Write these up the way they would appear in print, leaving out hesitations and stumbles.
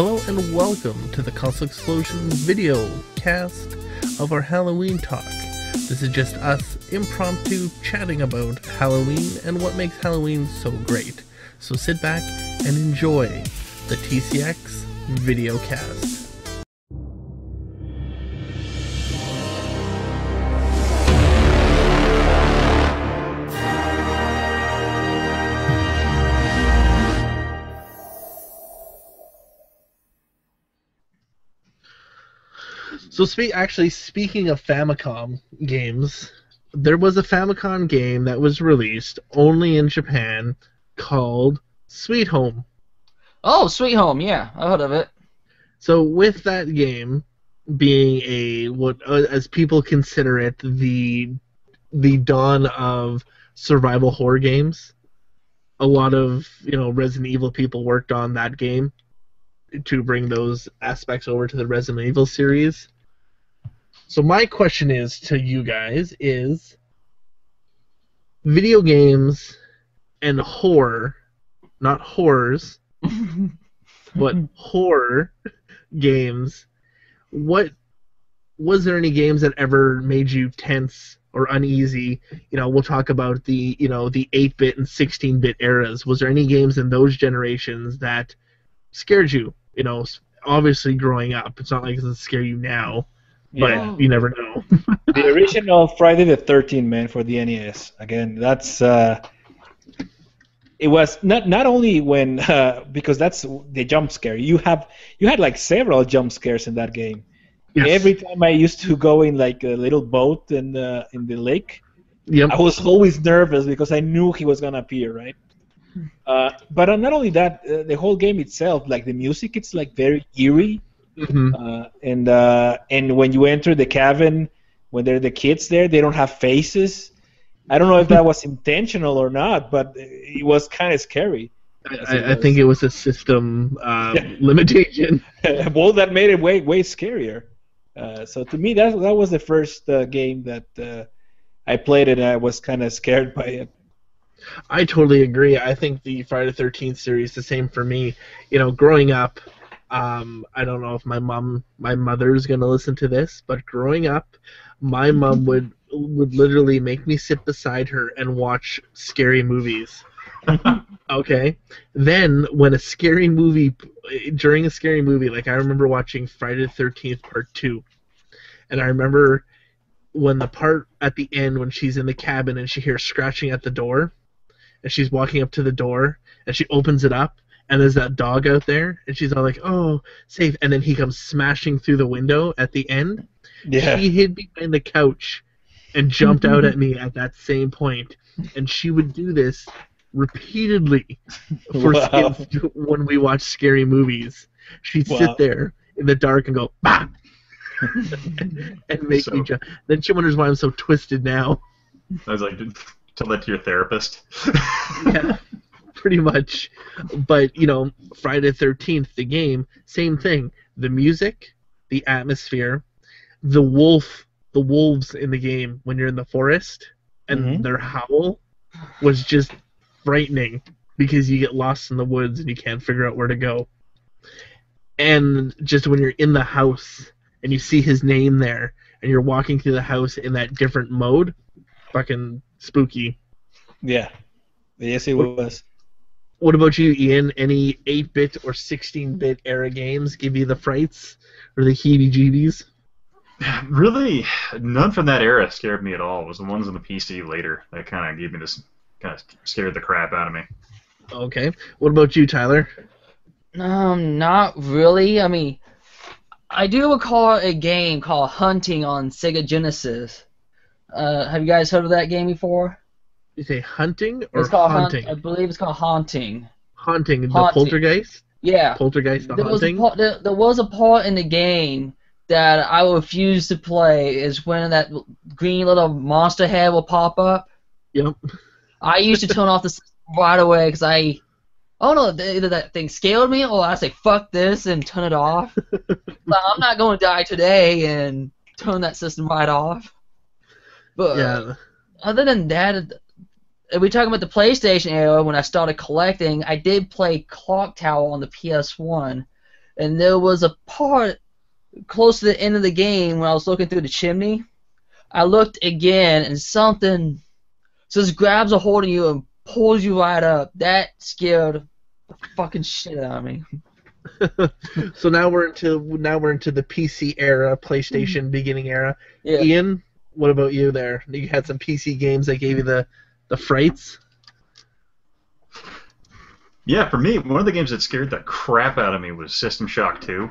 Hello and welcome to the Console Xplosion video cast of our Halloween talk. This is just us impromptu chatting about Halloween and what makes Halloween so great. So sit back and enjoy the TCX video cast. So speaking of Famicom games, there was a Famicom game that was released only in Japan called Sweet Home. Oh, Sweet Home, yeah, I heard of it. So with that game being as people consider it, the dawn of survival horror games, a lot of Resident Evil people worked on that game to bring those aspects over to the Resident Evil series. So my question is to you guys is video games and horror, not horrors, but horror games, was there any games that ever made you tense or uneasy? We'll talk about the 8-bit and 16-bit eras. Was there any games in those generations that scared you? Obviously growing up, it's not like it doesn't scare you now. Yeah. But you never know. The original Friday the 13th, man, for the NES. Again, that's it was not only when because that's the jump scare. You had like several jump scares in that game. Yes. Every time I used to go in like a little boat in the lake, Yep. I was always nervous because I knew he was gonna appear, right? But not only that, the whole game itself, like the music, it's like very eerie. Mm-hmm. And when you enter the cabin, when they're the kids there, they don't have faces. I don't know if that was intentional or not, but it was kind of scary. I think it was a system limitation. Well, that made it way scarier. So to me, that was the first game that I played, and I was kind of scared by it. I totally agree. I think the Friday the 13th series, the same for me. Growing up, I don't know if my mother's gonna listen to this, but growing up, my mom would literally make me sit beside her and watch scary movies. Okay. Then when during a scary movie, like I remember watching Friday the 13th Part 2, and I remember when the part at the end when she's in the cabin and she hears scratching at the door, and she's walking up to the door and she opens it up. And there's that dog out there, and she's all like, "Oh, safe!" And then he comes smashing through the window at the end. Yeah. She hid behind the couch and jumped out at me at that same point. And she would do this repeatedly Wow. when we watch scary movies. She'd sit there in the dark and go, "Bah!" and make me jump. Then she wonders why I'm so twisted now. I was like, tell that to your therapist. Yeah. Pretty much. But, Friday the 13th, the game, same thing. The music, the atmosphere, the wolves in the game when you're in the forest, and their howl was just frightening because you get lost in the woods and you can't figure out where to go. And just when you're in the house and you see his name there and you're walking through the house in that different mode, fucking spooky. Yeah. Yes, it was. What about you, Ian? Any 8-bit or 16-bit era games give you the frights or the heebie-jeebies? Really, none from that era scared me at all. It was the ones on the PC later that kind of gave me this, kind of scared the crap out of me. Okay. What about you, Tyler? Not really. I mean, I do recall a game called Hunting on Sega Genesis. Have you guys heard of that game before? You say hunting or It's called haunting? I believe it's called Haunting. Haunting, the Haunting. Poltergeist? Yeah. Poltergeist, the There haunting? there was a part in the game that I refused to play. Is when that green little monster head will pop up. Yep. I used to turn off the system right away because I don't know, either that thing scared me or I say fuck this and turn it off. But I'm not going to die today and turn that system right off. But Yeah. other than that, if we're talking about the PlayStation era, when I started collecting, I did play Clock Tower on the PS1. and there was a part close to the end of the game when I was looking through the chimney. I looked again, and something just grabs a hold of you and pulls you right up. That scared the fucking shit out of me. So now we're into the PC era, PlayStation beginning era. Yeah. Ian, what about you there? You had some PC games that gave you the frights? Yeah, for me, one of the games that scared the crap out of me was System Shock 2.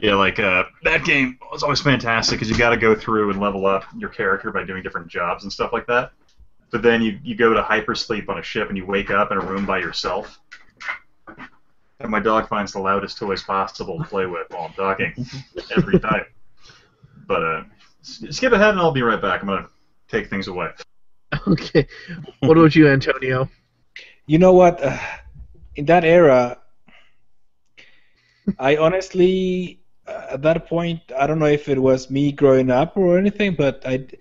Yeah, like that game was always fantastic because you got to go through and level up your character by doing different jobs and stuff like that. But then you go to hypersleep on a ship and you wake up in a room by yourself. And my dog finds the loudest toys possible to play with while I'm talking every time. But skip ahead and I'll be right back. I'm going to take things away. Okay. What about you, Antonio? You know what? In that era, I honestly, at that point, I don't know if it was me growing up or anything, but it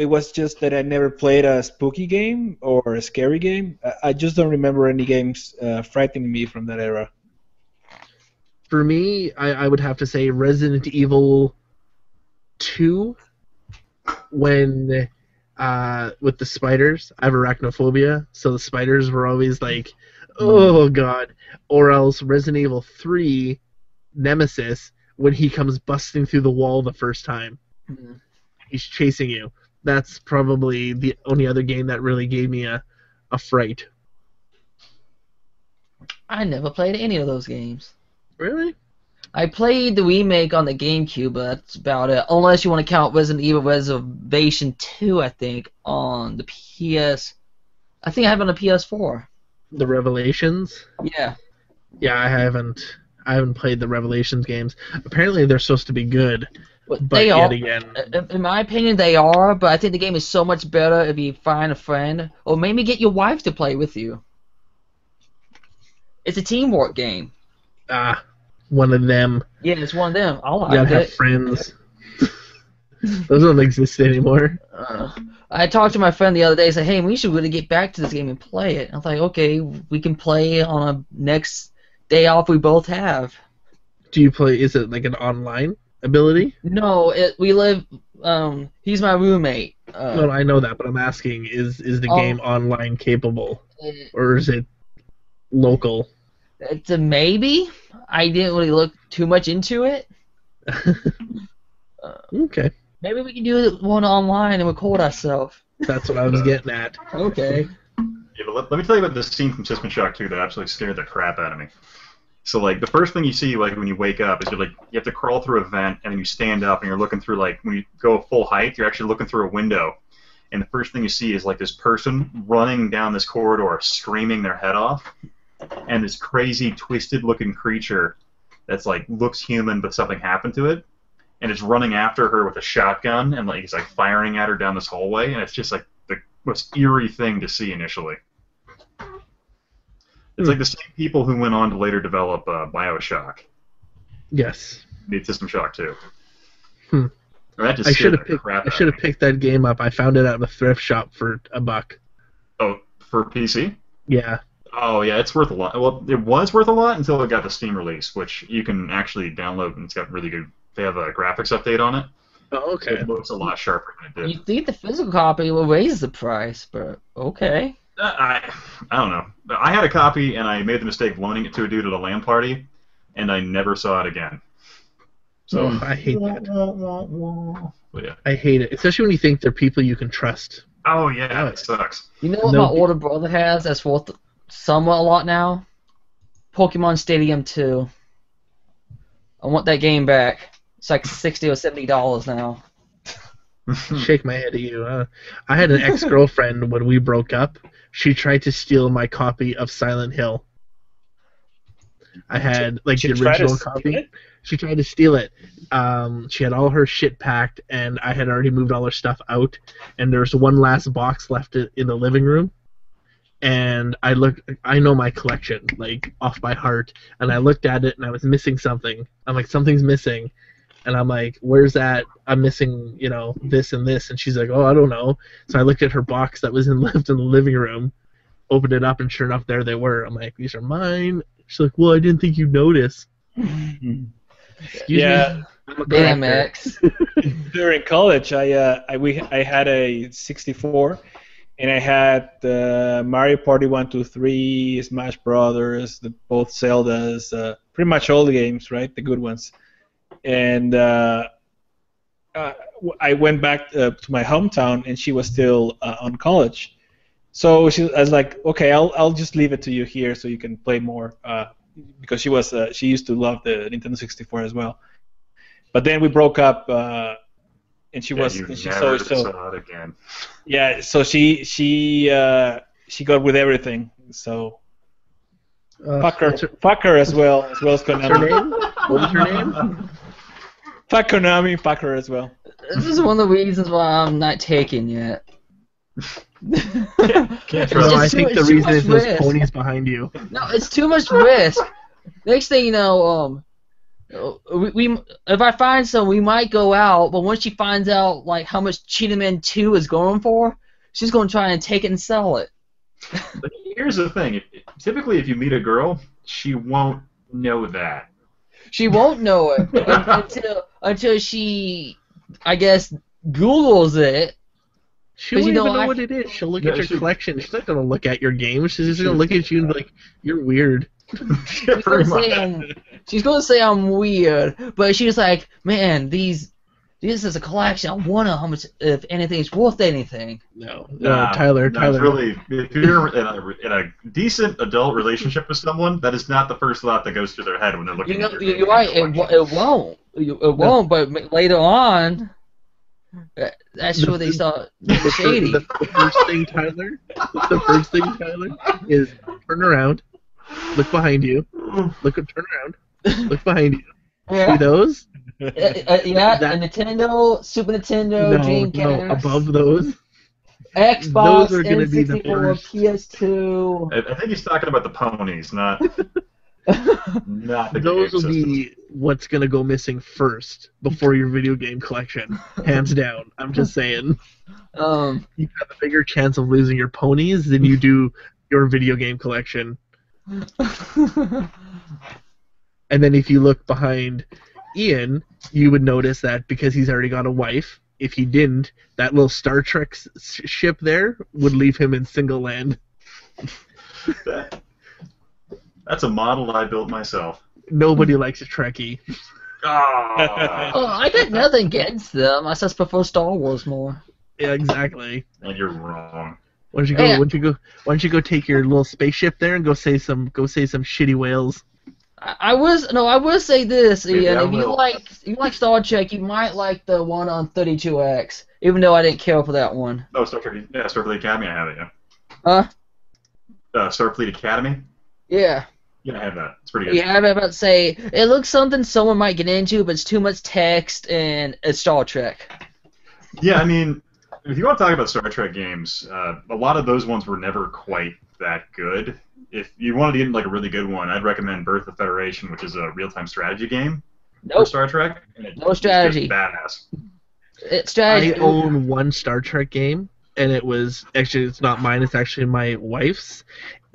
was just that I never played a spooky game or a scary game. I just don't remember any games frightening me from that era. For me, I would have to say Resident Evil 2, when with the spiders. I have arachnophobia, so the spiders were always like, oh god. Or else Resident Evil 3, Nemesis, when he comes busting through the wall the first time. Mm-hmm. He's chasing you. That's probably the only other game that really gave me a fright. I never played any of those games. Really? I played the remake on the GameCube, but that's about it. Unless you want to count Resident Evil Reservation 2, I think, on the PS. I think I have it on the PS4. The Revelations? Yeah. Yeah, I haven't played the Revelations games. Apparently they're supposed to be good. But they yet are. Again, In my opinion, they are, but I think the game is so much better if you find a friend, or maybe get your wife to play with you. It's a teamwork game. One of them. Yeah, it's one of them. I like You gotta it. have friends. Those don't exist anymore. I talked to my friend the other day and said, hey, we should really get back to this game and play it. I was like, okay, we can play on a next day off we both have. Do you play, is it like an online ability? No, we live, he's my roommate. No, I know that, but I'm asking, is the game online capable? Or is it local? It's a maybe. I didn't really look too much into it. Okay. Maybe we can do one online and record ourselves. That's what I was getting at. Okay. Yeah, but let me tell you about this scene from System Shock 2 that absolutely scared the crap out of me. So, like, the first thing you see, like, when you wake up is you have to crawl through a vent, and then you stand up, and you're looking through, like, when you go full height, you're actually looking through a window. And the first thing you see is, like, this person running down this corridor, screaming their head off, and this crazy, twisted-looking creature that's, like, looks human, but something happened to it, and it's running after her with a shotgun, and, like, it's, like, firing at her down this hallway, and it's just, like, the most eerie thing to see initially. It's like the same people who went on to later develop BioShock. Yes. Made System Shock 2. I should have picked that game up. I found it at a thrift shop for $1. Oh, for PC? Yeah. Oh, yeah, it's worth a lot. Well, it was worth a lot until it got the Steam release, which you can actually download, and it's got really good. They have a graphics update on it. Oh, okay. It looks a lot sharper than it did. You think the physical copy will raise the price, but okay. I don't know. I had a copy, and I made the mistake of loaning it to a dude at a LAN party, and I never saw it again. So I hate that. But yeah. I hate it, especially when you think they're people you can trust. Oh yeah, it sucks. You know what my older brother has that's worth somewhat a lot now? Pokemon Stadium 2. I want that game back. It's like $60 or $70 now. Shake my head at you. I had an ex-girlfriend when we broke up. She tried to steal my copy of Silent Hill. I had like the original copy. She tried to steal it. She had all her shit packed, and I had already moved all her stuff out. And there's one last box left in the living room. And I know my collection, like, off by heart. And I looked at it, and I was missing something. I'm like, something's missing. And I'm like, where's that? I'm missing, this and this. And she's like, oh, I don't know. So I looked at her box that was left in the living room. opened it up, and sure enough, there they were. I'm like, these are mine. She's like, well, I didn't think you'd notice. Excuse me. I'm a Damn, collector. X. During college, I had a 64, and I had Mario Party 1, 2, 3, Smash Brothers, both Zeldas, pretty much all the games, right? The good ones. And I went back to my hometown, and she was still on college. So I was like, okay, I'll just leave it to you here so you can play more, because she used to love the Nintendo 64 as well. But then we broke up, and she never saw it again. Yeah, so she got with everything. So fuck her as well as Konami. What was her name? Fuck Konami, fuck her as well. This is one of the reasons why I'm not taking yet. Can't No, I It's think too- the it's too reason is much those risk. ponies behind you. No, it's too much risk. Next thing you know, we if I find some, we might go out. But once she finds out like how much Cheetah Man 2 is going for, she's going to try and take it and sell it. But here's the thing: typically, if you meet a girl, she won't know that. She won't know it until she, I guess, Googles it. She won't you know, even know I- what it is. She'll look No, at your she- collection. She's not gonna look at your games. She's just gonna look at you and be like, "You're weird." She's gonna say I'm weird, but she's like, man, this is a collection. I wonder how much, if anything's worth anything. No, Nah, Tyler. no, Tyler. it's really, if you're in a decent adult relationship with someone, that is not the first thought that goes through their head when they're looking You know, at your you're right. It collection. won't. It won't. But later on, that's where they start getting shady. The first thing, Tyler, is turn around, look behind you, turn around, look behind you. See Yeah, those? yeah. That- A Nintendo, Super Nintendo, No, Dreamcast, above those. Xbox, those are gonna be the N64, first. PS2. I think he's talking about the ponies, not the Those game will system. be what's gonna go missing first before your video game collection, hands down. I'm just saying, you have a bigger chance of losing your ponies than you do your video game collection. And then if you look behind Ian, you would notice that because he's already got a wife, if he didn't, that little Star Trek ship there would leave him in single land. That's a model I built myself. Nobody likes a Trekkie. Ah, Oh, I got nothing against them. I just prefer Star Wars more. Yeah, exactly. and you're wrong. Why don't you go? Why don't you go take your little spaceship there and go say some shitty whales? I would say this, Maybe Ian. I If will. you like Star Trek, you might like the one on 32X. Even though I didn't care for that one. Oh, Starfleet Academy, I have it, yeah. Huh? Starfleet Academy? Yeah. Yeah, I have that. It's pretty good. Yeah, I'm about to say it looks something someone might get into, but it's too much text and it's Star Trek. Yeah, I mean, if you want to talk about Star Trek games, a lot of those ones were never quite that good. If you wanted to get like a really good one, I'd recommend Birth of Federation, which is a real-time strategy game for Nope. Star Trek. And it's No strategy. just badass. It's strategy. I own one Star Trek game, and it's not mine. It's actually my wife's.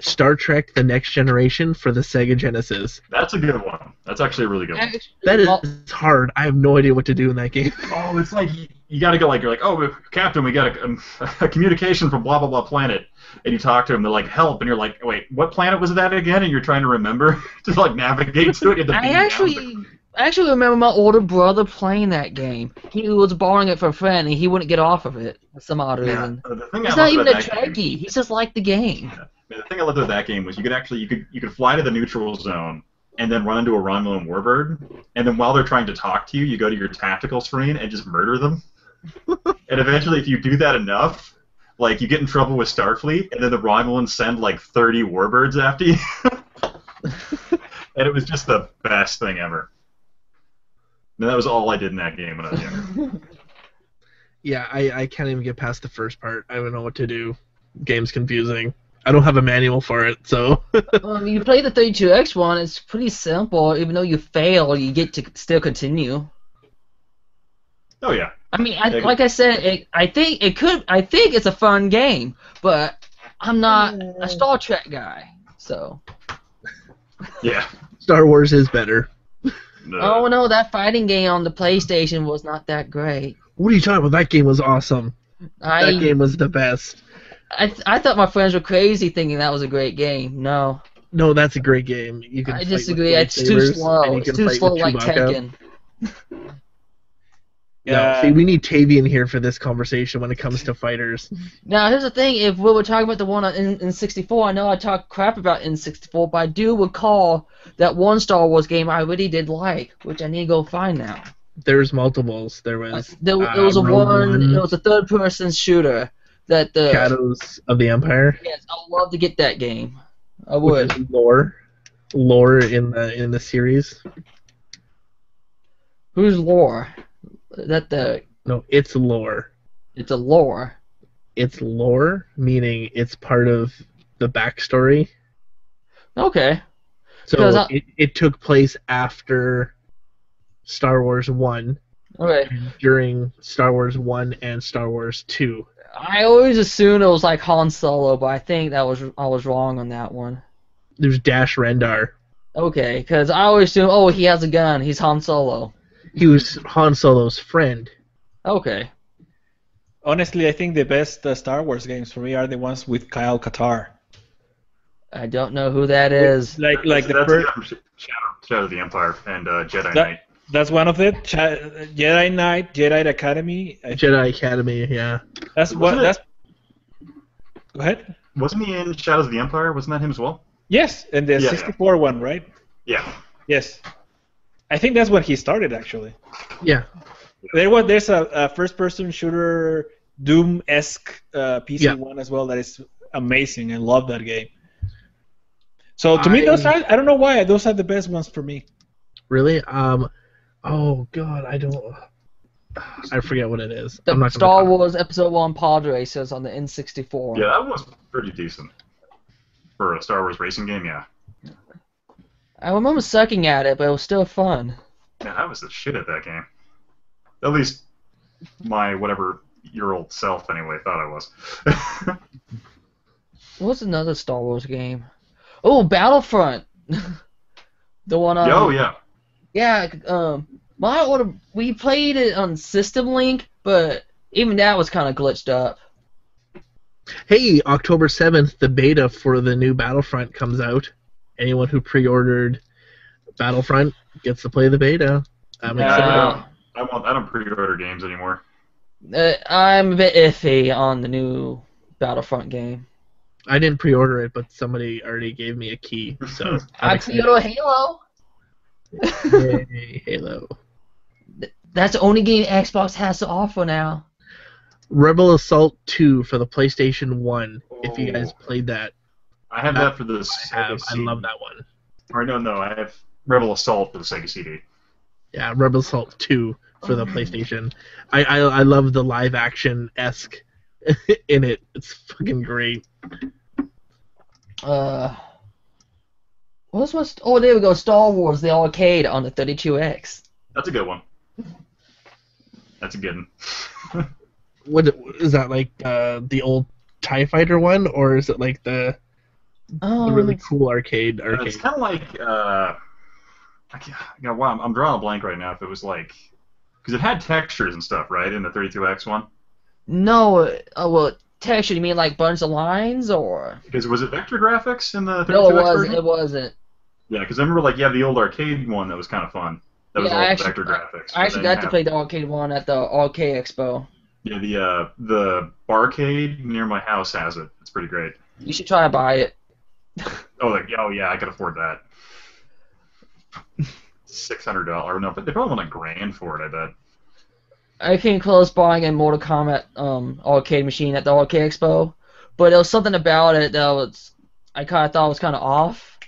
Star Trek: The Next Generation for the Sega Genesis. That's a good one. That's actually a really good one. That is Well, hard. I have no idea what to do in that game. Oh, it's like you got to go you're like, oh, Captain, we got a communication from blah blah blah planet, and you talk to them. They're like, help, and you're like, wait, what planet was that again? And you're trying to remember to like navigate to it. You have to I beam down. actually remember my older brother playing that game. He was borrowing it for a friend, and he wouldn't get off of it for some odd Yeah, reason. the thing He's I not loved even about a that game- Trekkie. He just liked the game. The thing I loved about that game was you could fly to the neutral zone and then run into a Romulan warbird, and then while they're trying to talk to you, you go to your tactical screen and just murder them. And eventually, if you do that enough, like you get in trouble with Starfleet, and then the Romulans send like 30 warbirds after you. And it was just the best thing ever. And that was all I did in that game when I was younger. Yeah, I can't even get past the first part. I don't know what to do. Game's confusing. I don't have a manual for it, so. You play the 32X one. It's pretty simple. Even though you fail, you get to still continue. Oh yeah. I mean, like I said, I think it's a fun game, but I'm not a Star Trek guy, so. Yeah. Star Wars is better. Oh no, that fighting game on the PlayStation was not that great. What are you talking about? That game was awesome. That game was the best. I thought my friends were crazy thinking that was a great game. No. No, that's a great game. You can I fight disagree. with It's too lightsabers, slow. and you It's can too fight slow with like Chewbacca. Tekken. No, see, we need Tavy in here for this conversation when it comes to fighters. Now, here's the thing. If we were talking about the one on N64, I know I talk crap about N64, but I do recall that one Star Wars game I really did like, which I need to go find now. There's multiples. There was It was a Rogue One, it was a third-person shooter that the Shadows of the Empire. Yes, I would love to get that game. I Which would. is lore in the series. Who's lore? No, it's lore. It's a lore. It's lore, meaning it's part of the backstory. Okay. So it took place after Star Wars 1, Okay. during Star Wars 1 and Star Wars 2. I always assumed it was like Han Solo, but I think I was wrong on that one. There's Dash Rendar. Okay, because I always assume, he has a gun. He's Han Solo. He was Han Solo's friend. Okay. Honestly, I think the best Star Wars games for me are the ones with Kyle Katarn. I don't know who that is. Like That's the first. from Shadow of the Empire and Jedi Knight. That's one of it. Jedi Knight, Jedi Academy. Jedi Academy, yeah. That's what. That's. Go ahead. Wasn't he in Shadows of the Empire? Wasn't that him as well? Yes, and the 64 one, right? Yeah. Yes. I think that's when he started, actually. Yeah. There's a first-person shooter Doom-esque PC one as well that is amazing. I love that game. So to me, those are, I don't know why, those are the best ones for me. Really? Oh god, I forget what it is. I'm The not Star Wars Episode 1 pod racers on the N64. Yeah, that was pretty decent. For a Star Wars racing game, yeah. I remember sucking at it, but it was still fun. Yeah, I was the shit at that game. At least my whatever-year-old self, anyway, thought I was. What's another Star Wars game? Oh, Battlefront. The one on. Oh yeah. Yeah. We played it on System Link, but even that was kind of glitched up. Hey, October 7th, the beta for the new Battlefront comes out. Anyone who pre-ordered Battlefront gets to play the beta. I'm excited. I don't pre-order games anymore. I'm a bit iffy on the new Battlefront game. I didn't pre-order it, but somebody already gave me a key, so I pre-ordered Halo. Yay, Halo. That's the only game Xbox has to offer now. Rebel Assault 2 for the PlayStation 1, if you guys played that. I have that for the I love that one. Or no, I have Rebel Assault for the Sega CD. Yeah, Rebel Assault 2 for the PlayStation. I love the live-action-esque in it. It's fucking great. Oh, there we go. Star Wars, the arcade on the 32X. That's a good one. That's a good one. What is that, like the old TIE Fighter one, or is it like the really cool arcade? It's kind of like wow, I'm drawing a blank right now. If it was like, because it had textures and stuff, right, in the 32X one. No, well, texture. You mean like bunch of lines, or? Because was it vector graphics in the 32X No, version? it wasn't. Yeah, because I remember like you have the old arcade one that was kind of fun. That was all vector graphics. I actually got to play the arcade one at the Arcade Expo. Yeah, the barcade near my house has it. It's pretty great. You should try to buy it. Oh yeah, I could afford that. $600. No, but they probably want $1,000 for it. I bet. I came close buying a Mortal Kombat arcade machine at the Arcade Expo, but there was something about it that I kind of thought was kind of off,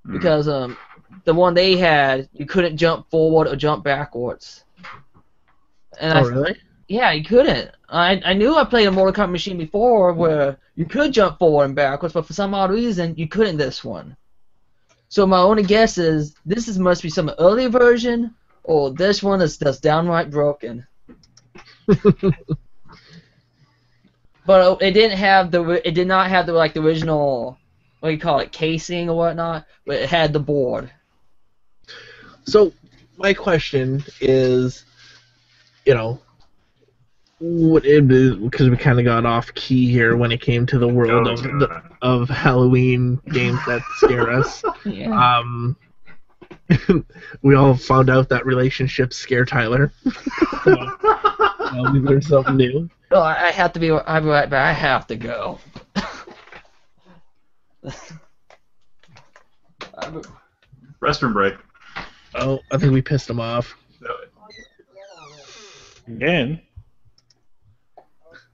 because the one they had, you couldn't jump forward or jump backwards. And really? Yeah, you couldn't. I knew I played a Mortal Kombat machine before where you could jump forward and backwards, but for some odd reason you couldn't this one. So my only guess is this must be some earlier version, or this one is just downright broken. but it didn't have it did not have the original, what do you call it, casing or whatnot, but it had the board. So my question is, because we kind of got off key here when it came to the world of Halloween games that scare us. Yeah. We all found out that relationships scare Tyler. We learned something new. Oh, I have to be. I'll be right back. I have to go. Restroom break. Oh, I think we pissed him off. Again?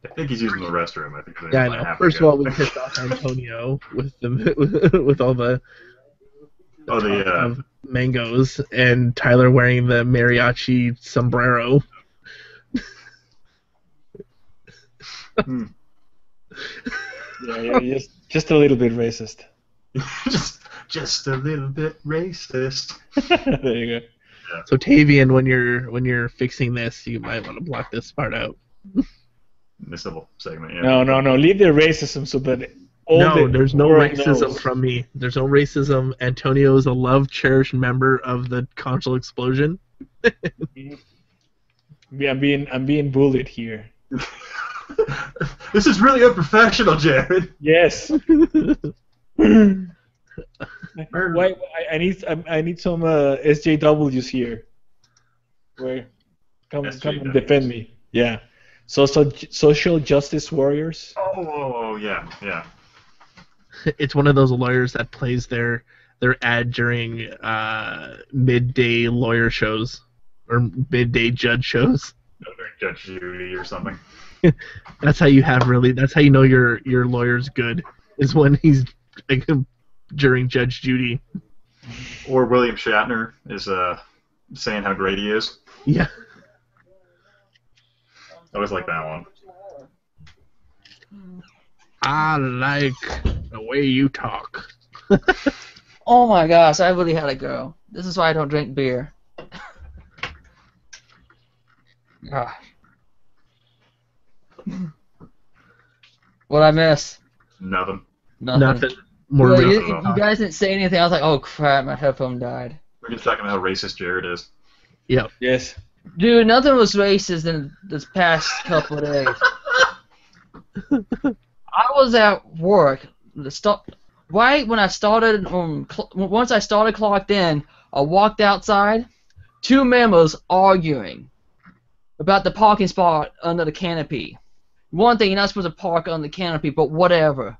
I think he's using the restroom. I think. Yeah, I know. First of all, we pissed off Antonio with all the of mangoes, and Tyler wearing the mariachi sombrero. Yeah, just a little bit racist. just a little bit racist. There you go. Yeah. So Tavian, when you're fixing this, you might want to block this part out. This little segment. Yeah. No. Leave the racism so that there's no racism from me. There's no racism. Antonio is a love-cherished member of the Console Xplosion. I'm being bullied here. This is really unprofessional, Jared. Yes. Why? I need some SJWs here. Come and defend me. Yeah. Social justice warriors. Oh yeah. It's one of those lawyers that plays their ad during midday lawyer shows or midday judge shows. During Judge Judy or something. That's how you know your lawyer's good, is when he's during Judge Judy. Or William Shatner is saying how great he is. Yeah. I always like that one. I like the way you talk. Oh my gosh, I really had to go. This is why I don't drink beer. Gosh. What'd I miss? Nothing. More well, you guys didn't say anything. I was like, oh crap, my headphone died. We're just talking about how racist Jared is. Yep. Yes. Dude, nothing was racist in this past couple of days. I was at work. Right when I started, once I started clocked in, I walked outside. Two members arguing about the parking spot under the canopy. One thing, you're not supposed to park on the canopy, but whatever.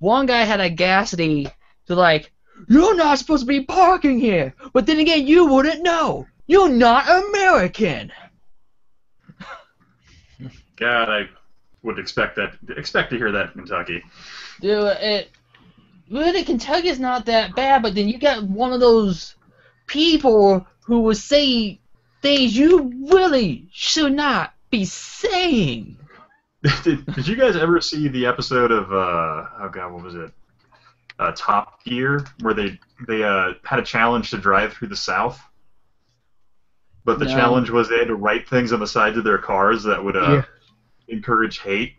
One guy had audacity to like, you're not supposed to be parking here. But then again, you wouldn't know. You're not American. God, I would expect to hear that in Kentucky. Dude, really, Kentucky's not that bad, but then you got one of those people who will say things you really should not be saying. Did you guys ever see the episode of oh god, what was it? Top Gear, where they had a challenge to drive through the South, but the challenge was they had to write things on the sides of their cars that would encourage hate.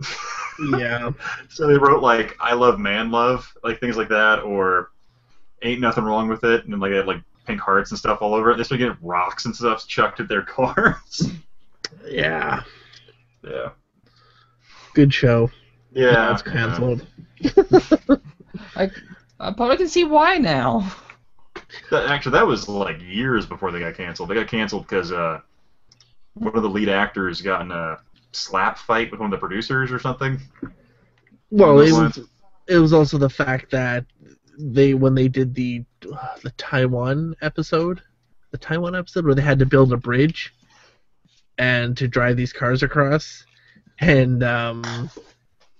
Yeah. So they wrote like "I love man love," like things like that, or "Ain't nothing wrong with it," and then like they had like pink hearts and stuff all over it. They started getting rocks and stuff chucked at their cars. Yeah. Yeah. Good show. Yeah. Now it's canceled. I probably can see why now. Actually, that was like years before they got canceled. They got canceled because one of the lead actors got in a slap fight with one of the producers or something. Well, it was also the fact that when they did the Taiwan episode where they had to build a bridge and to drive these cars across, and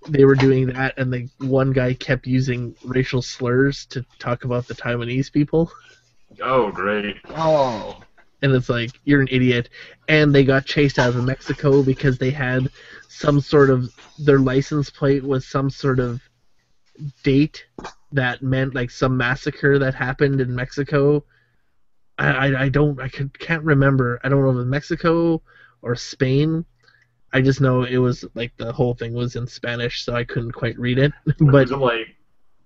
they were doing that, and the one guy kept using racial slurs to talk about the Taiwanese people. Oh, great. Oh. And it's like, you're an idiot. And they got chased out of Mexico because they had some sort of, their license plate was some sort of date that meant like some massacre that happened in Mexico. I can't remember. I don't know if it was Mexico or Spain, I just know it was like the whole thing was in Spanish, so I couldn't quite read it. Was But it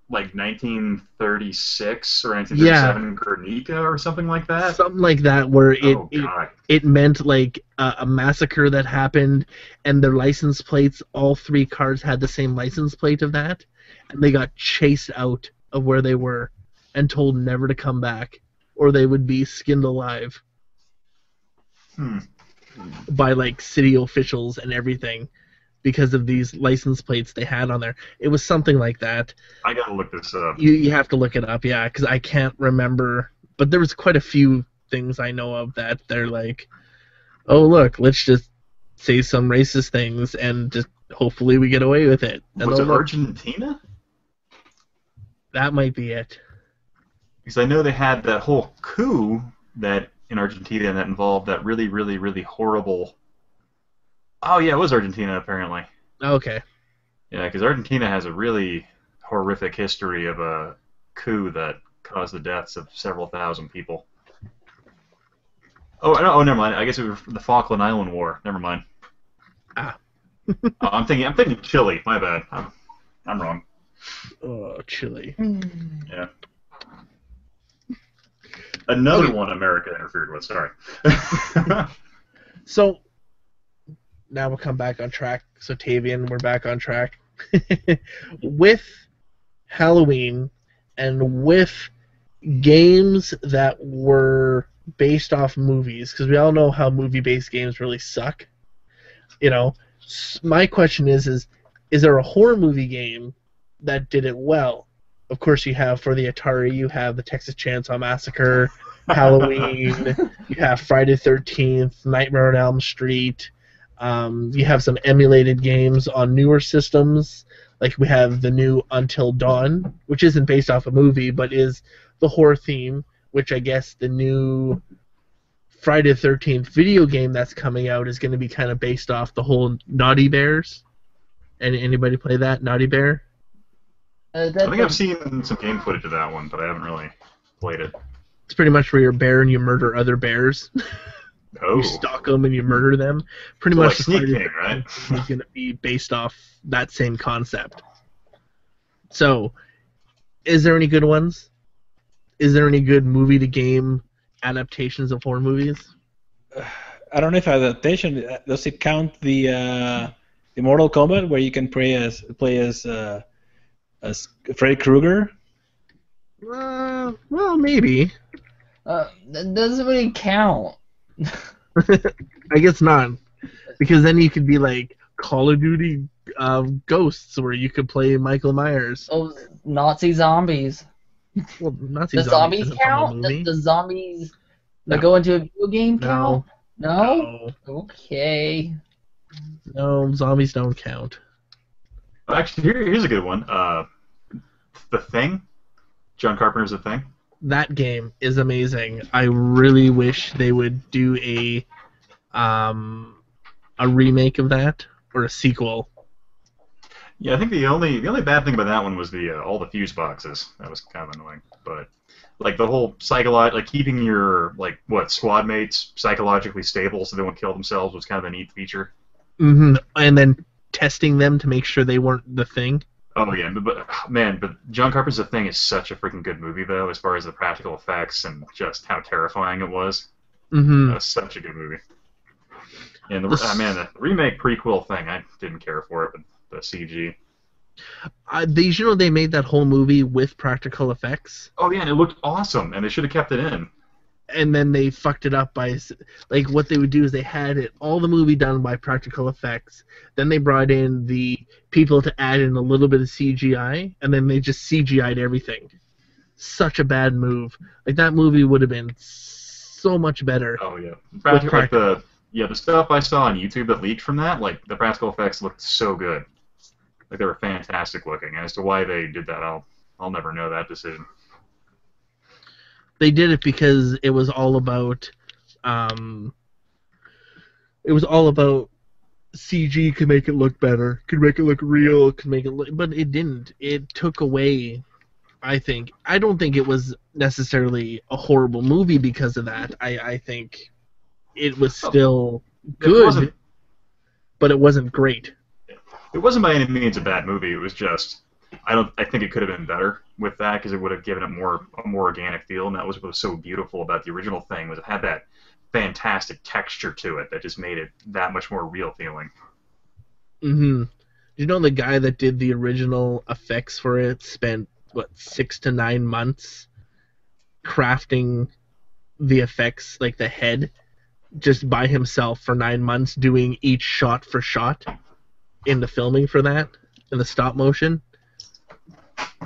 like 1936 or yeah, 1937 Guernica or something like that? something like that, where Oh God. it meant like a massacre that happened, and their license plates, all three cars had the same license plate of that, and they got chased out of where they were and told never to come back, or they would be skinned alive Hmm. by like city officials and everything because of these license plates they had on there. It was something like that. I gotta look this up. You have to look it up, yeah, because I can't remember. But there was quite a few things I know of that they're like, oh look, let's just say some racist things and just hopefully we get away with it. And Was oh, it look, Argentina? that might be it. Because I know they had that whole coup that in Argentina that involved that really, really, really horrible. Oh yeah, it was Argentina apparently. Okay. Yeah, because Argentina has a really horrific history of a coup that caused the deaths of several thousand people. Oh no! Oh, never mind. I guess it was the Falkland Island War. Never mind. Ah. Oh, I'm thinking Chile. My bad. I'm wrong. Oh, Chile. Yeah. Another Okay. one America interfered with. Sorry. So now we'll come back on track. So Tavian, we're back on track. With Halloween and with games that were based off movies, because we all know how movie-based games really suck. You know, my question is there a horror movie game that did it well? Of course, you have for the Atari, you have the Texas Chainsaw Massacre, Halloween, you have Friday the 13th, Nightmare on Elm Street. You have some emulated games on newer systems, like we have the new Until Dawn, which isn't based off a movie, but is the horror theme, which I guess the new Friday the 13th video game that's coming out is going to be kind of based off the whole Naughty Bears. And anybody play that, Naughty Bear? I think I've seen some game footage of that one, but I haven't really played it. It's pretty much where you're a bear and you murder other bears. Oh. You stalk them and you murder them. Pretty So much like the Sneak Friday King, right? the 13th is going to be based off that same concept. So, is there any good ones? Is there any good movie-to-game adaptations of horror movies? I don't know if adaptation does it count the Mortal Kombat where you can play as Freddy Krueger? Well, maybe. That doesn't really count. I guess not, because then you could be like Call of Duty Ghosts, where you could play Michael Myers. Oh, Nazi zombies. Well, Nazi The zombies isn't from a count? movie. The zombies that No. go into a video game count? No, Okay. no, zombies don't count. Actually, here's a good one. The Thing. John Carpenter's The Thing. That game is amazing. I really wish they would do a remake of that or a sequel. Yeah, I think the only bad thing about that one was the all the fuse boxes. That was kind of annoying, but like the whole like keeping your squad mates psychologically stable so they won't kill themselves was kind of a neat feature. Mm-hmm. And then testing them to make sure they weren't the Thing. Oh yeah, but John Carpenter's The Thing is such a freaking good movie though, as far as the practical effects and just how terrifying it was. Mm-hmm. That was such a good movie. And the remake prequel thing, I didn't care for it, but the CG. They made that whole movie with practical effects. Oh yeah, and it looked awesome, and they should have kept it in. And then they fucked it up by, like, what they would do is they had all the movie done by practical effects. Then they brought in the people to add in a little bit of CGI, and then they just CGI'd everything. Such a bad move. Like, that movie would have been so much better. Oh yeah, the stuff I saw on YouTube that leaked from that, like the practical effects looked so good. Like they were fantastic looking. As to why they did that, I'll never know that decision. They did it because it was all about CG could make it look better, could make it look real, could make it look, but it didn't. It took away, I think. I don't think it was necessarily a horrible movie because of that. I think it was still good, but it wasn't great. It wasn't by any means a bad movie. It was just I think it could have been better with that because it would have given it a more organic feel, and that was what was so beautiful about the original thing was it had that fantastic texture to it that just made it that much more real feeling. Mm-hmm. You know the guy that did the original effects for it spent 6 to 9 months crafting the effects, like the head, just by himself for 9 months, doing each shot for shot in the filming for that, in the stop motion.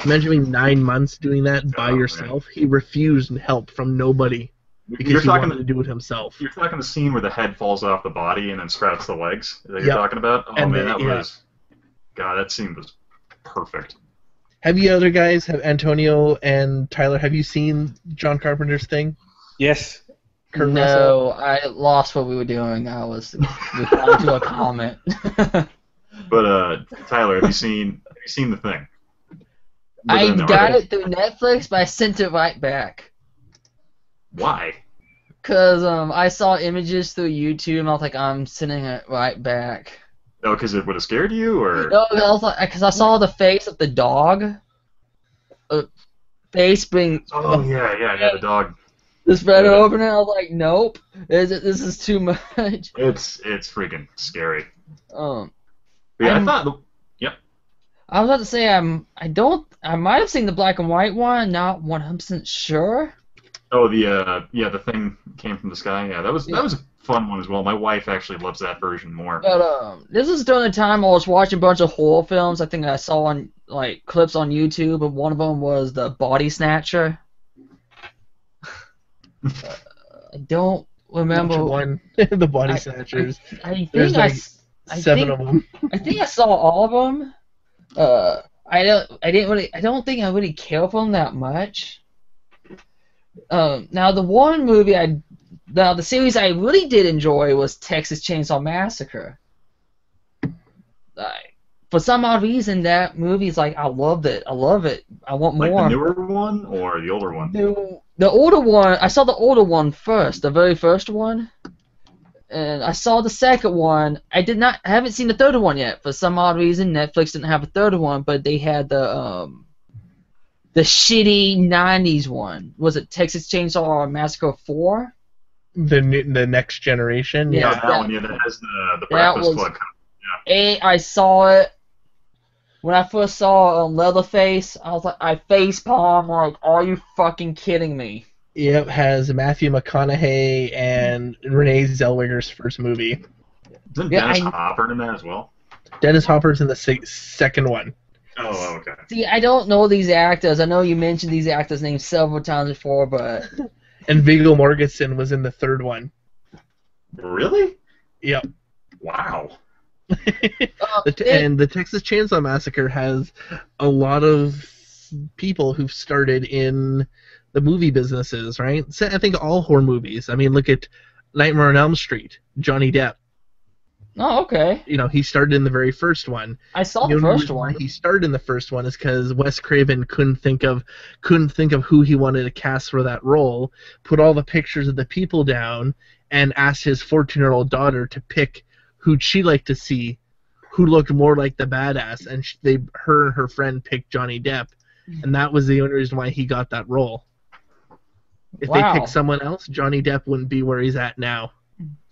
Imagine being 9 months doing that by yourself. Man. He refused help from nobody because he wanted to do it himself. You're talking the scene where the head falls off the body and then sprouts the legs that you're talking about? Oh, and man, that scene was perfect. Have you other guys, Antonio and Tyler, have you seen John Carpenter's Thing? Yes. Kurt no, Russell? I lost what we were doing. I was replying to a comment. But Tyler, have you seen The Thing? I got it through Netflix, but I sent it right back. Why? Because I saw images through YouTube, and I was like, I'm sending it right back. Oh, because it would have scared you, or? No, because I saw the face of the dog. Face being. Oh yeah, the dog. This spread open, and I was like, nope, this is too much. It's freaking scary. Yeah, I thought. I was about to say I might have seen the black and white one, not 100% sure. Oh, the Thing came from the sky. Yeah, that was a fun one as well. My wife actually loves that version more. But this was during the time I was watching a bunch of horror films. I think I saw on like clips on YouTube, and one of them was the Body Snatcher. I don't remember. Which one? The Body Snatchers. I think There's like 7 of them. I think I saw all of them. I don't think I really care for them that much. Now the series I really did enjoy was Texas Chainsaw Massacre. For some odd reason, that movie is like I love it. I want more. Like the newer one or the older one? The older one. I saw the older one first, the very first one. And I saw the second one. I haven't seen the third one yet. For some odd reason, Netflix didn't have a third one, but they had the shitty '90s one. Was it Texas Chainsaw Massacre 4? The next generation. Yeah, that one. Yeah, that has the Breakfast Club. Yeah. I saw it when I first saw Leatherface. I was like, I facepalm. Like, are you fucking kidding me? Yep, has Matthew McConaughey and Renee Zellweger's first movie. Isn't Dennis Hopper in that as well? Dennis Hopper's in the second one. Oh, okay. See, I don't know these actors. I know you mentioned these actors' names several times before, but... And Viggo Mortensen was in the third one. Really? Yep. Wow. And the Texas Chainsaw Massacre has a lot of people who've started in the movie businesses, right? So I think all horror movies. I mean, look at Nightmare on Elm Street, Johnny Depp. Oh, okay. You know, he started in the very first one. I saw the first one. He started in the first one is because Wes Craven couldn't think of who he wanted to cast for that role. Put all the pictures of the people down and asked his 14-year-old daughter to pick who'd she like to see, who looked more like the badass, and her and her friend picked Johnny Depp, and that was the only reason why he got that role. If they picked someone else, Johnny Depp wouldn't be where he's at now.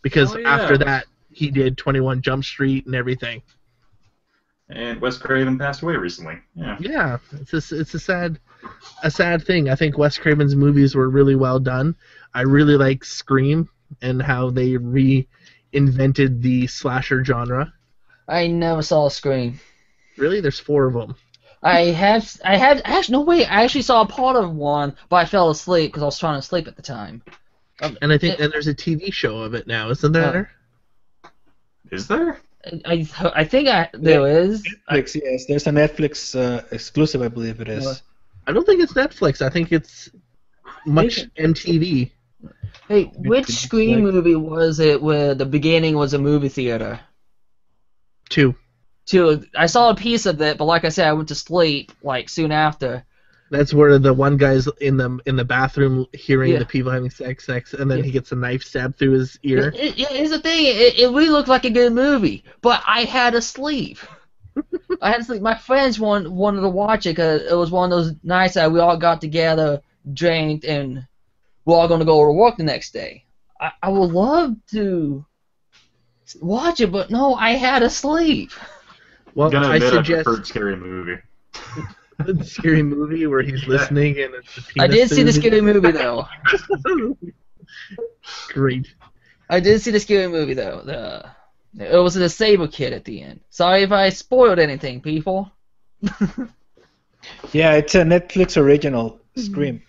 Because after that, he did 21 Jump Street and everything. And Wes Craven passed away recently. Yeah. Yeah, it's a sad thing. I think Wes Craven's movies were really well done. I really like Scream and how they reinvented the slasher genre. I never saw Scream. Really? There's 4 of them. I actually, no wait, I actually saw a part of one, but I fell asleep because I was trying to sleep at the time. And I think there's a TV show of it now, isn't there? Is there? I think there is. Netflix, yes. There's a Netflix exclusive, I believe it is. I don't think it's Netflix. I think it's much MTV. Hey, which Scream movie was it where the beginning was a movie theater? 2. I saw a piece of it, but like I said, I went to sleep like soon after. That's where the one guy's in the bathroom hearing Yeah. the people having sex, and then Yeah. he gets a knife stabbed through his ear. Yeah, here's the thing. It really looked like a good movie, but I had to sleep. I had to sleep. My friends wanted to watch it because it was one of those nights that we all got together, drank, and we're all going to go to work the next day. I would love to watch it, but no, I had to sleep. Well, I'm gonna I admit I suggest preferred Scary Movie. the scary movie where he's listening and it's the penis. I did see the suit. scary movie though. Great. I did see the scary movie though. It was the Saber Kid at the end. Sorry if I spoiled anything, people. Yeah, it's a Netflix original, Scream.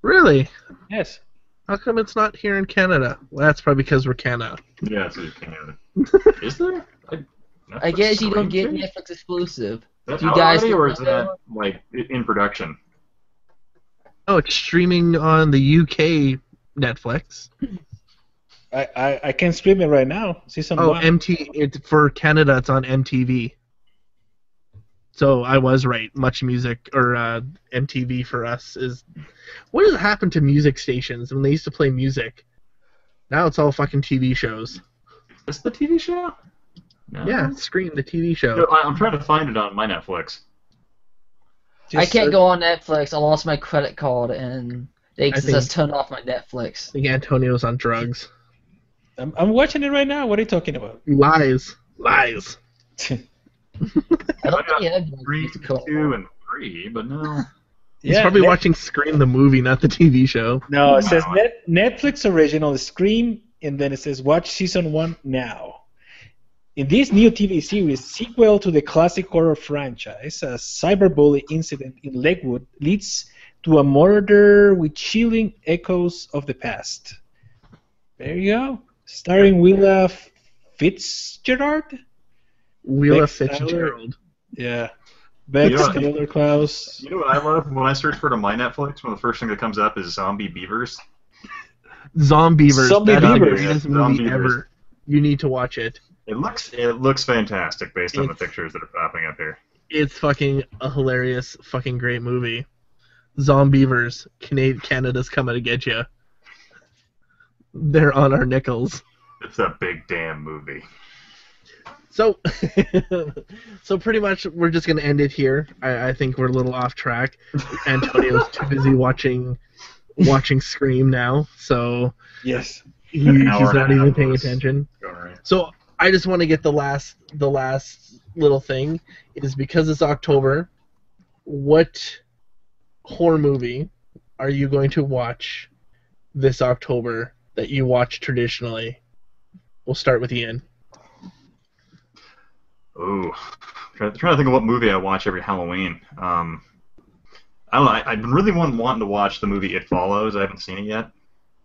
Really? Yes. How come it's not here in Canada? Well, that's probably because we're Canada. Yeah, it's a Canada. Is there? I guess you don't get Scream? Netflix exclusive. Is that You out guys already, or don't is that like in production? Oh, it's streaming on the UK Netflix. I can stream it right now. Season Oh, 1. for Canada, it's on MTV. So I was right. Much Music or MTV for us is. What has happened to music stations when they used to play music? Now it's all fucking TV shows. Is this the TV show? No. Yeah, Scream, the TV show. No, I'm trying to find it on my Netflix. I Just can't search- go on Netflix. I lost my credit card and they I think- just turned off my Netflix. I think Antonio's on drugs. I'm watching it right now. What are you talking about? Lies. I don't think he had Scream drugs to call. 2 and 3, but no. He's probably Net- watching Scream the movie, not the TV show. No, it says No. Netflix original Scream, and then it says watch season 1 now. In this new TV series, sequel to the classic horror franchise, a cyberbully incident in Lakewood leads to a murder with chilling echoes of the past. There you go. Starring Willa Fitzgerald? Wheeler Bex Tyler. Fitzgerald. Yeah. Bex You know what- Taylor Klaus. You know what I love? When I search for it on my Netflix, one of the first things that comes up is zombie beavers. Zombievers. Zombie That's the Beavers. greatest movie Zombievers. ever. You need to watch it. It looks fantastic based on the It's- pictures that are popping up here. It's fucking a hilarious, fucking great movie. Zombievers. Canada's coming to get you. They're on our nickels. It's a big damn movie. So, so pretty much we're just gonna end it here. I think we're a little off track. Antonio's too busy watching Scream now, so Yes. he's An hour not and a even half paying was- attention. All right. So I just want to get the last little thing is because it's October. What horror movie are you going to watch this October that you watch traditionally? We'll start with Ian. Ooh, trying to think of what movie I watch every Halloween. I don't know. I've been really wanting to watch the movie It Follows. I haven't seen it yet,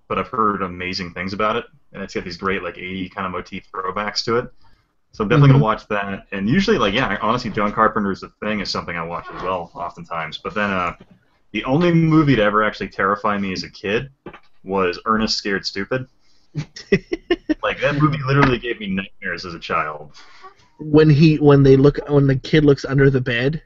but I've heard amazing things about it, and it's got these great like 80 kind of motif throwbacks to it. So I'm definitely gonna watch that. And usually, like, yeah, honestly, John Carpenter's The Thing is something I watch as well, oftentimes. But then the only movie to ever actually terrify me as a kid was Ernest Scared Stupid. Like that movie literally gave me nightmares as a child. When the kid looks under the bed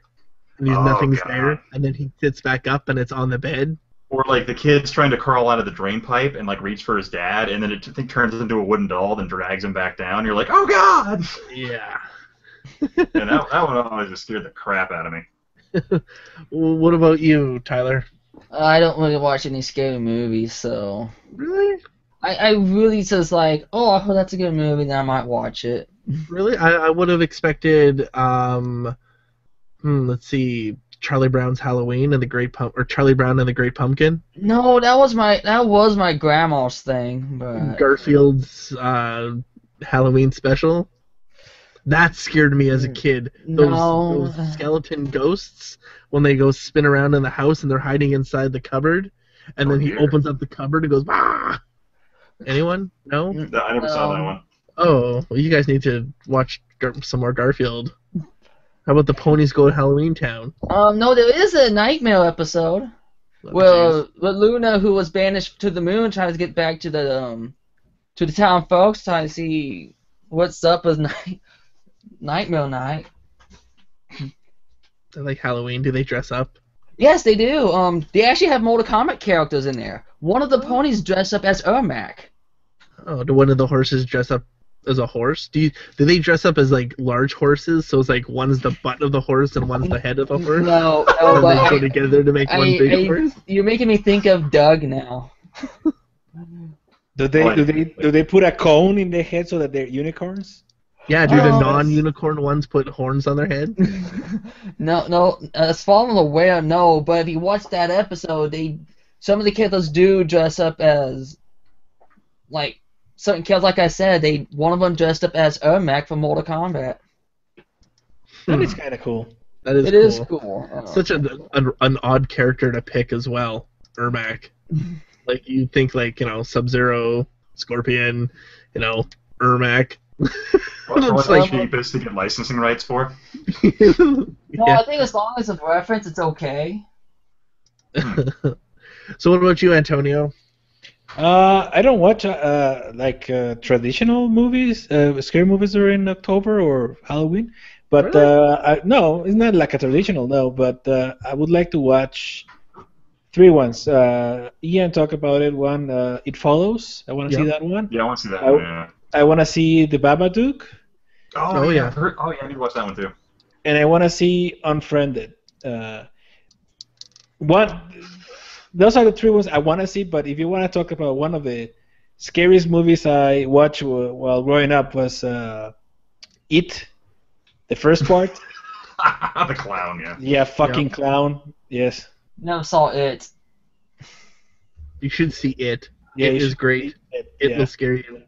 and Oh, nothing's God. there, and then he sits back up and it's on the bed. Or like the kid's trying to crawl out of the drain pipe and like reach for his dad, and then it turns into a wooden doll, then drags him back down. You're like, oh god! Yeah. And that one always just scared the crap out of me. What about you, Tyler? I don't really watch any scary movies, so Really? I really just like, oh, I heard that's a good movie, then I might watch it. Really? I would have expected. Let's see, Charlie Brown's Halloween and the Great or Charlie Brown and the Great Pumpkin. No, that was my grandma's thing, but Garfield's Halloween special. That scared me as a kid. Those skeleton ghosts when they go spin around in the house and they're hiding inside the cupboard, and then he dear. opens up the cupboard and goes, "Ah!" Anyone? No? No, I never saw that one. Oh, well, you guys need to watch some more Garfield. How about the ponies go to Halloween Town? No, there is a Nightmare episode. Oh, Well, with Luna, who was banished to the moon, trying to get back to the town folks, trying to see what's up with Nightmare Night. I like Halloween. Do they dress up? Yes, they do. They actually have Mortal Kombat characters in there. One of the ponies dressed up as Ermac. Oh, do one of the horses dress up as a horse? Do they dress up as like large horses? So it's like one's the butt of the horse and one's the head of the horse. No, And but they go together to make one big horse. you're making me think of Doug now. Do they put a cone in their head so that they're unicorns? Yeah, do the Oh. non-unicorn ones put horns on their head? No, as far as I'm aware, no. But if you watch that episode, some of the characters do dress up as, like, certain characters. Like I said, one of them dressed up as Ermac from Mortal Kombat. That is kind of cool. That is It cool. is cool. Such an odd character to pick as well, Ermac. Like you think like Sub-Zero, Scorpion, Ermac. Well, It's the like- cheapest to get licensing rights for. No, Yeah. I think as long as it's a reference, it's okay. So what about you, Antonio? I don't watch traditional movies, scary movies are in October or Halloween. But no, it's not like a traditional but I would like to watch three ones. Ian talked about it. One, It Follows. I want to see that one. Yeah, I want to see that I- one. Yeah. I want to see The Babadook, Oh, yeah. I need to watch that one too. and I want to see Unfriended. Those are the three ones I want to see. But if you want to talk about one of the scariest movies I watched while growing up was It, the first part. The clown, yeah. Yeah, fucking clown. Yes. Never saw it. You should see it. Yeah, It you is should great. see It yeah. will scare you.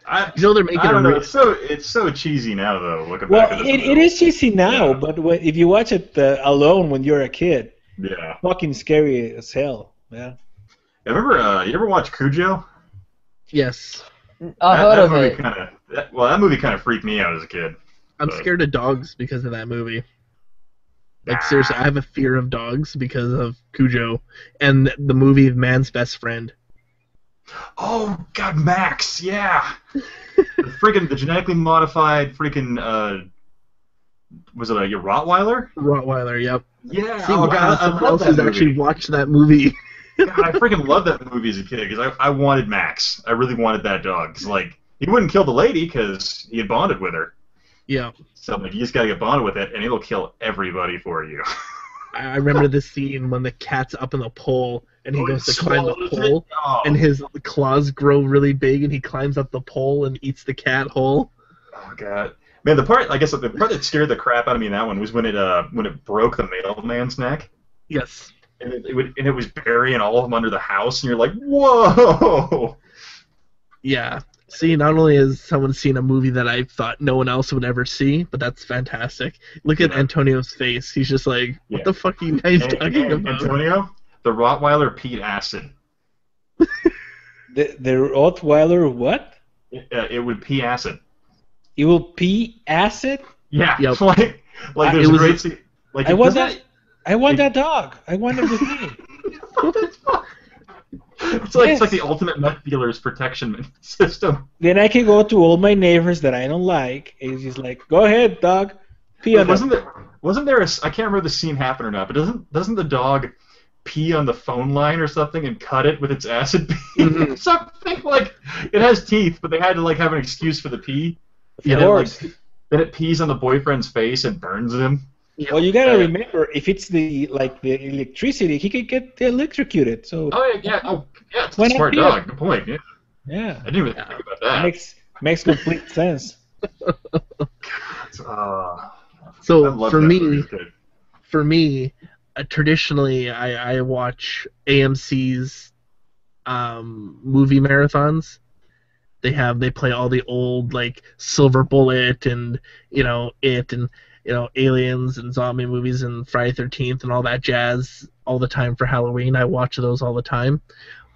I They're making don't a know. re- It's so cheesy now though. Looking Well, back at it is cheesy now, Yeah. but if you watch it alone when you're a kid, Yeah. fucking scary as hell. Yeah. You ever watch Cujo? Yes. I heard of movie it. that movie kind of freaked me out as a kid. I'm But- scared of dogs because of that movie. Like seriously, I have a fear of dogs because of Cujo and the movie Man's Best Friend. Oh God, Max, yeah. the genetically modified was it a Rottweiler? Rottweiler, yep. Yeah. See, oh wow, God, I someone love else that has movie. actually watched that movie. God, I freaking loved that movie as a kid because I wanted Max. I really wanted that dog. 'Cause, like, he wouldn't kill the lady because he had bonded with her. Yeah. So like, you just gotta get bonded with it, and it'll kill everybody for you. I remember the scene when the cat's up in the pole and he goes to climb the Swallows pole it. Oh. and his claws grow really big and he climbs up the pole and eats the cat whole. Oh God, man! The part that scared the crap out of me in that one was when it broke the mailman's neck, Yes. and it was burying all of them under the house, and you're like, whoa! Yeah. See, not only has someone seen a movie that I thought no one else would ever see, but that's fantastic. Look at Yeah. Antonio's face. He's just like, what Yeah. the fuck are you guys And talking about? Antonio, the Rottweiler peed acid. The Rottweiler what? It would pee acid. It will pee acid? Yeah, Yep. like there's it a was- great scene. Like I want doesn't that. I want that dog. I want it with me. It's like Yes. the ultimate meth dealer's protection system. Then I can go to all my neighbors that I don't like, and it's just like, go ahead, dog, pee on Wasn't them. there I can't remember the scene happened or not, but doesn't the dog pee on the phone line or something and cut it with its acid pee? Mhm. Something like it has teeth, but they had to like have an excuse for the pee. Yeah. And Of it, course. then it pees on the boyfriend's face and burns him. Well, you gotta Yeah. remember, if it's the electricity, he could get electrocuted. So Oh yeah, it's Why a not smart pee dog. Good point. Yeah, yeah, I didn't even think about that. makes complete sense. I So love for that me, movie as a kid. traditionally, I watch AMC's movie marathons. They play all the old like Silver Bullet and It and Aliens and zombie movies and Friday 13th and all that jazz all the time for Halloween. I watch those all the time.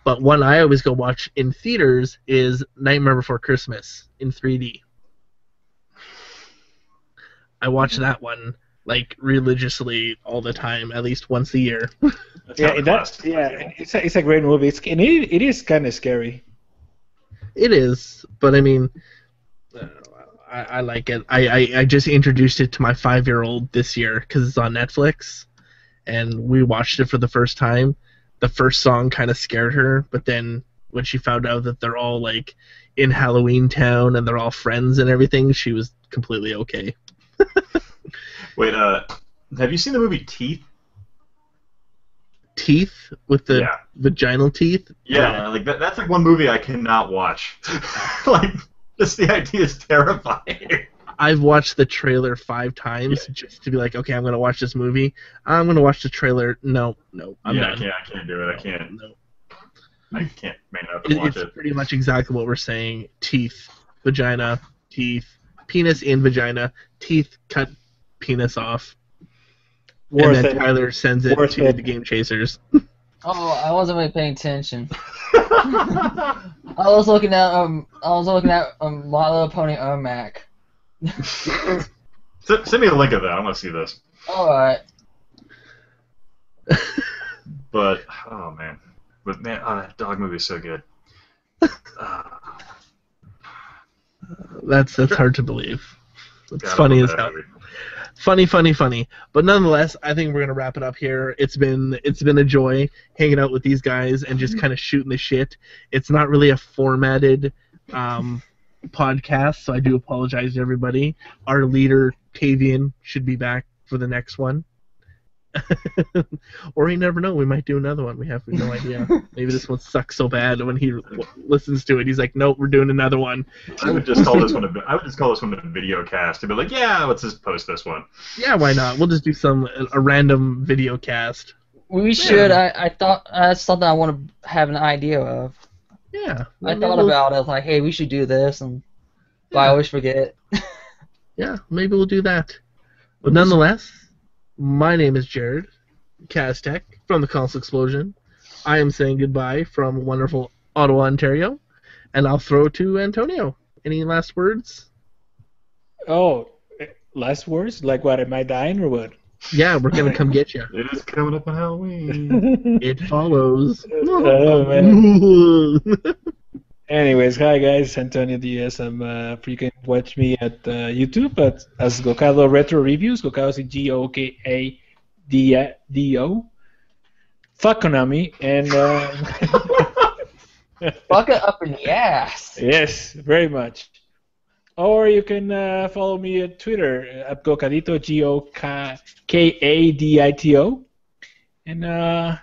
But one I always go watch in theaters is Nightmare Before Christmas in 3D. I watch that one like religiously all the time, at least once a year. That's kind of a classic. It's a great movie. It is kind of scary. It is, but I mean, I like it. I just introduced it to my 5-year-old this year because it's on Netflix, and we watched it for the first time. The first song kind of scared her, but then when she found out that they're all like in Halloween Town and they're all friends and everything, she was completely okay. Wait, have you seen the movie Teeth? Teeth with the vaginal teeth? Yeah, like that's like one movie I cannot watch. Like, just the idea is terrifying. I've watched the trailer 5 times just to be like, okay, I'm gonna watch this movie. I'm gonna watch the trailer. No, I'm done. I can't do it. I can't. No. I can't man up and watch It's it. pretty much exactly what we're saying. Teeth, vagina, teeth, penis in vagina, teeth cut penis off. And then Tyler sends it to the Game Chasers. Oh, I wasn't really paying attention. I was looking at My Little Pony Mac. Send me a link of that. I want to see this. All right. But man, that dog movie is so good. That's hard to believe. It's funny as hell. Funny. But nonetheless, I think we're gonna wrap it up here. It's been a joy hanging out with these guys and just kind of shooting the shit. It's not really a formatted podcast, so I do apologize to everybody. Our leader Tavian should be back for the next one. Or you never know, we might do another one. We have no idea. Maybe this one sucks so bad when he listens to it, he's like, nope, we're doing another one. I would just call this one a video cast to be like, yeah, let's just post this one. Yeah, why not? We'll just do a random video cast. We should. I thought that's something I want to have an idea of. Yeah. I thought about it, like, hey, we should do this, but I always forget. Yeah, maybe we'll do that. But nonetheless, my name is Jared Kaztech from the Console Xplosion. I am saying goodbye from wonderful Ottawa, Ontario, and I'll throw to Antonio. Any last words? Oh, last words? Like what, am I dying or what? Yeah, we're going to come get you. It is coming up on Halloween. It follows. Oh, man. Anyways, hi guys, Antonio Diaz. You can watch me at YouTube as Gokado Retro Reviews. Gokado is Gokado. Fuck Konami and Fuck it up in the ass. Yes, very much. Or you can follow me at Twitter at Gokadito, Gokadito. And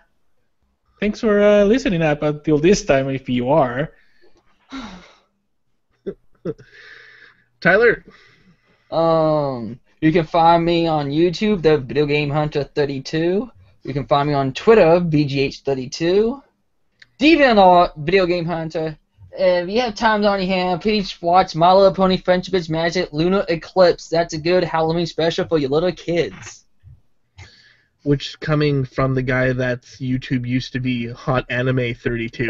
thanks for listening up until this time, if you are. Tyler. You can find me on YouTube, the Video Game Hunter 32. You can find me on Twitter, VGH32. DeviantArt, Video Game Hunter. If you have time on your hand, please watch My Little Pony Friendship is Magic Lunar Eclipse. That's a good Halloween special for your little kids. Which, coming from the guy that's YouTube used to be Hot Anime 32.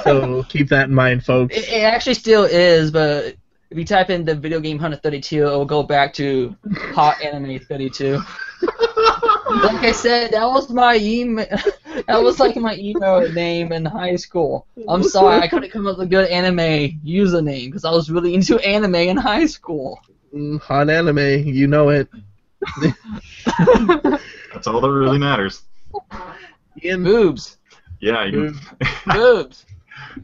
So keep that in mind, folks. It actually still is, but if you type in the Video Game Hunter 32, it will go back to Hot Anime 32. Like I said, that was my email. That was like my email name in high school. I'm sorry, I couldn't come up with a good anime username because I was really into anime in high school. Hot Anime, you know it. That's all that really matters. Ian. Boobs. Yeah, you can. Boobs.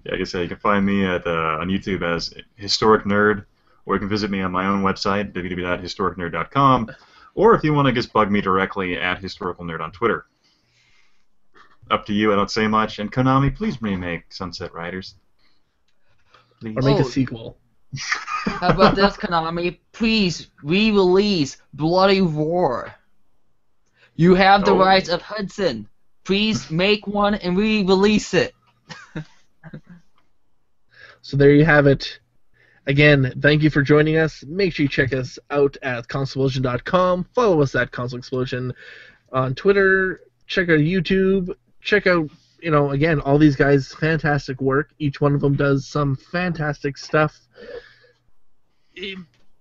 Yeah, like I said, you can find me on YouTube as Historic Nerd, or you can visit me on my own website, www.historicnerd.com, or if you want to just bug me directly at Historical Nerd on Twitter. Up to you, I don't say much. And Konami, please remake Sunset Riders. Please. Or make a sequel. How about this, Konami? Please re-release Bloody Roar. You have the rights of Hudson. Please make one and re-release it. So there you have it. Again, thank you for joining us. Make sure you check us out at ConsoleXplosion.com. Follow us at Console Xplosion on Twitter. Check out YouTube. Check out, again, all these guys' fantastic work. Each one of them does some fantastic stuff.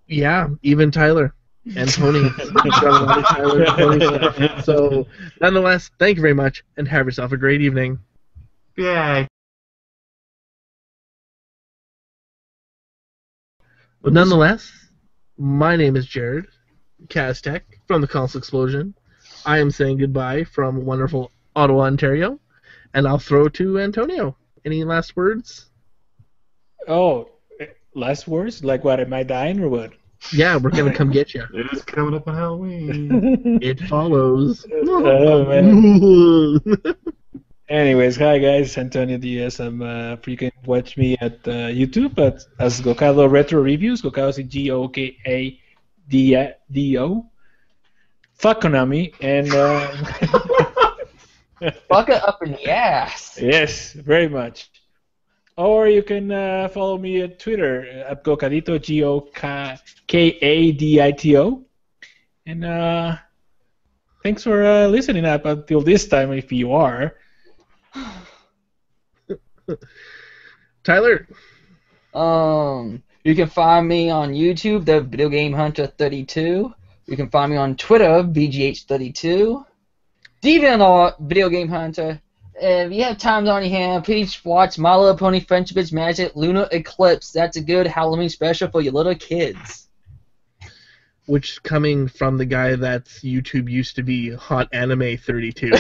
Yeah, even Tyler and Tony. So, nonetheless, thank you very much, and have yourself a great evening. Yay. But nonetheless, my name is Jared Kaztech from the Console Xplosion. I am saying goodbye from wonderful Ottawa, Ontario, and I'll throw to Antonio. Any last words? Oh, last words? Like what? Am I dying or what? Yeah, we're gonna come get you. It is coming up on Halloween. It follows. Oh, man. Anyways, hi guys, Antonio Diaz. You can watch me at YouTube as Gokado Retro Reviews. Gokado is Gokado. Fuck Konami and Fuck it up in the ass. yes, very much. Or you can follow me at Twitter at Gokadito Gokadito. And thanks for listening up until this time if you are. Tyler. You can find me on YouTube, the Video Game Hunter 32. You can find me on Twitter, VGH32. DeviantArt, Video Game Hunter. If you have time on your hand, please watch My Little Pony Friendship is Magic Lunar Eclipse. That's a good Halloween special for your little kids. Which coming from the guy that's YouTube used to be Hot Anime 32.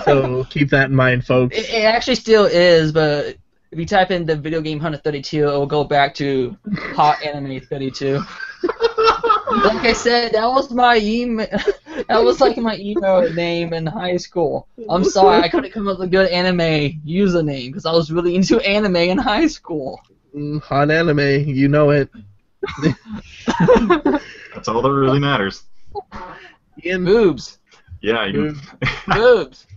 So keep that in mind, folks. It actually still is, but if you type in the Video Game Hunter 32, it will go back to Hot Anime 32. Like I said, that was my email. That was like my email name in high school. I'm sorry, I couldn't come up with a good anime username because I was really into anime in high school. Hot Anime, you know it. That's all that really matters. Ian. Boobs. Yeah, you can. Boobs.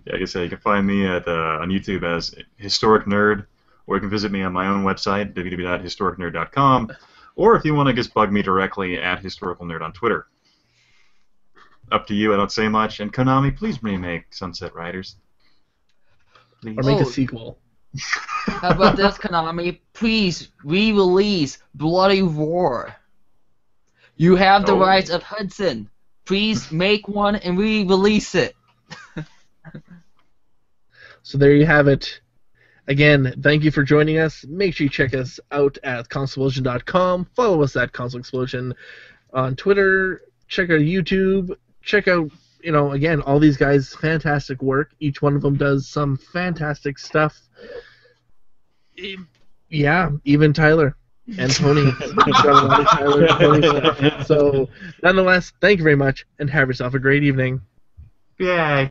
Yeah, like I said, you can find me on YouTube as Historic Nerd, or you can visit me on my own website, www.historicnerd.com, or if you want to just bug me directly at Historical Nerd on Twitter. Up to you, I don't say much. And Konami, please remake Sunset Riders. Please. Or make a sequel. How about this, Konami? Please re-release Bloody Roar. You have the rights of Hudson. Please make one and re-release it. So there you have it. Again, thank you for joining us. Make sure you check us out at ConsoleXplosion.com. Follow us at Console Xplosion on Twitter. Check out YouTube. Check out, again, all these guys' fantastic work. Each one of them does some fantastic stuff. Yeah, even Tyler and Tony. Got a lot of Tyler and Tony stuff. So, nonetheless, thank you very much, and have yourself a great evening. Yay.